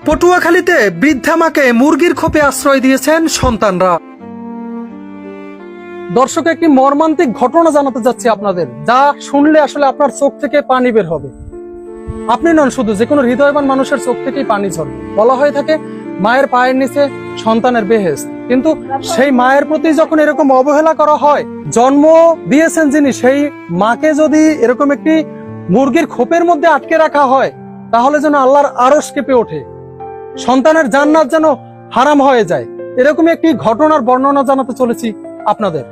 পটুয়াখালীতে বৃদ্ধা মাকে মুরগির খোপে আশ্রয় দিয়েছেন সন্তানরা। দর্শক, একটি মর্মান্তিক ঘটনা জানাতে যাচ্ছি আপনাদের, যা শুনলে আসলে আপনার চোখ থেকে পানি বের হবে। আপনি নন, শুধু যে কোনো হৃদয়বান মানুষের চোখ থেকেই পানি ঝরবে। বলা হয়ে থাকে মায়ের পায়ের নিচে সন্তানের বেহেশত, কিন্তু সেই মায়ের প্রতি যখন এরকম অবহেলা করা হয়, জন্ম দিয়েছেন যিনি, সেই মাকে যদি এরকম একটি মুরগির খোপের মধ্যে আটকে রাখা হয়, তাহলে যেন আল্লাহর আরশ কেঁপে ওঠে, সন্তানের জান্নাত যেন হারাম হয়ে যায়। এরকম একটি ঘটনার বর্ণনা জানাতে চলেছি আপনাদের।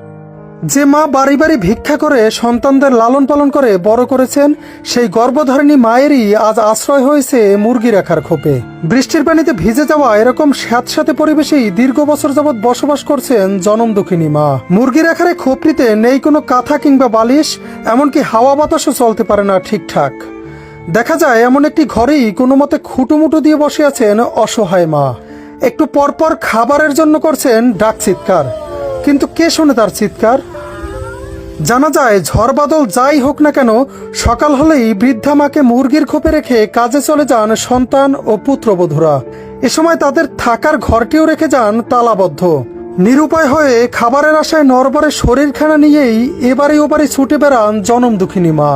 যে মা বাড়ি বাড়ি ভিক্ষা করে সন্তানদের লালন পালন করে বড় করেছেন, সেই গর্ভধারিণী মায়েরই আজ আশ্রয় হয়েছে মুরগি রাখার খোপে। বৃষ্টির পানিতে ভিজে যাওয়া এরকম স্যাঁতস্যাঁতে পরিবেশেই দীর্ঘ বছর যাবৎ বসবাস করছেন জনম দুঃখিনী মা। মুরগি রাখার এই খোপটিতে নেই কোনো কাঁথা কিংবা বালিশ, এমনকি হাওয়া বাতাসও চলতে পারে না ঠিকঠাক। দেখা যায় এমন একটি ঘরেই কোনো মতে খুঁটুমুটু দিয়ে বসে আছেন অসহায় মা। একটু পরপর খাবারের জন্য করছেন ডাক চিৎকার, কিন্তু কে শোনে তার চিৎকার? জানা যায় ঝড় বাদল যাই হোক না কেন, সকাল হলেই বৃদ্ধা মাকে মুরগির খোপে রেখে কাজে চলে যান সন্তান ও পুত্রবধূরা। এ সময় তাদের থাকার ঘরটিও রেখে যান তালাবদ্ধ। নিরুপায় হয়ে খাবারের আশায় নরবরে শরীরখানা নিয়েই এবারে ওবারে ছুটে বেড়ান জনম দুঃখিনী মা।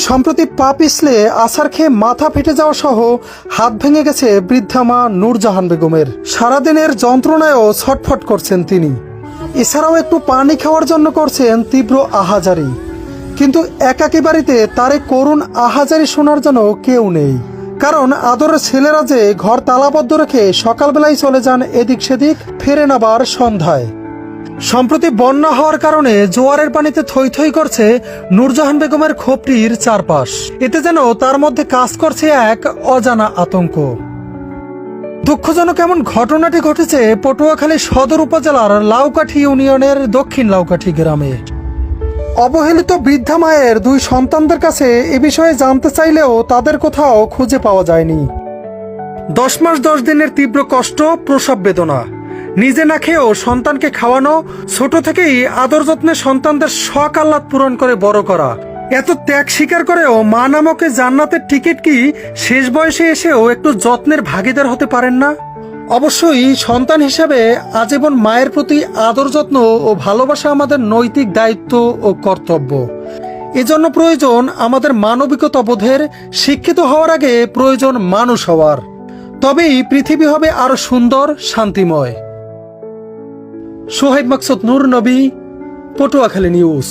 সম্প্রতি পা পিছলে আছাড় খেয়ে মাথা ফেটে যাওয়া সহ হাত ভেঙে গেছে বৃদ্ধা মা নূরজাহান বেগমের। সারাদিনের যন্ত্রণায়ও ছটফট করছেন তিনি। এছাড়াও একটু পানি খাওয়ার জন্য করছেন তীব্র আহাজারি, কিন্তু একাকী বাড়িতে তার এই করুণ আহাজারি শোনার জন্য কেউ নেই। কারণ আদরের ছেলেরা যে ঘর তালাবদ্ধ রেখে সকালবেলায় চলে যান এদিক সেদিক, ফেরেন আবার সন্ধ্যায়। সম্প্রতি বন্যা হওয়ার কারণে জোয়ারের পানিতে থই থই করছে নূরজাহান বেগমের খোপটির চারপাশ। এতে যেন তার মধ্যে কাজ করছে এক অজানা আতঙ্ক। দুঃখজনক এমন ঘটনাটি ঘটেছে পটুয়াখালী সদর উপজেলার লাউকাঠি ইউনিয়নের দক্ষিণ লাউকাঠি গ্রামে। অবহেলিত বৃদ্ধা মায়ের দুই সন্তানদের কাছে এ বিষয়ে জানতে চাইলেও তাদের কোথাও খুঁজে পাওয়া যায়নি। 10 মাস 10 দিনের তীব্র কষ্ট, প্রসব বেদনা, নিজে না খেয়েও সন্তানকে খাওয়ানো, ছোট থেকেই আদর যত্নে সন্তানদের শখ আহ্লাদ পূরণ করে বড় করা, এত ত্যাগ স্বীকার করেও মা নামক জান্নাতের টিকিট কি শেষ বয়সে এসেও একটু যত্নের ভাগীদার হতে পারেন না? অবশ্যই সন্তান হিসেবে আজীবন মায়ের প্রতি আদর যত্ন ও ভালোবাসা আমাদের নৈতিক দায়িত্ব ও কর্তব্য। এজন্য প্রয়োজন আমাদের মানবিকতা বোধের। শিক্ষিত হওয়ার আগে প্রয়োজন মানুষ হওয়ার, তবেই পৃথিবী হবে আরো সুন্দর, শান্তিময়। সোহাইব মাকসুদ, নূর নবী, পটুয়াখালী নিউজ।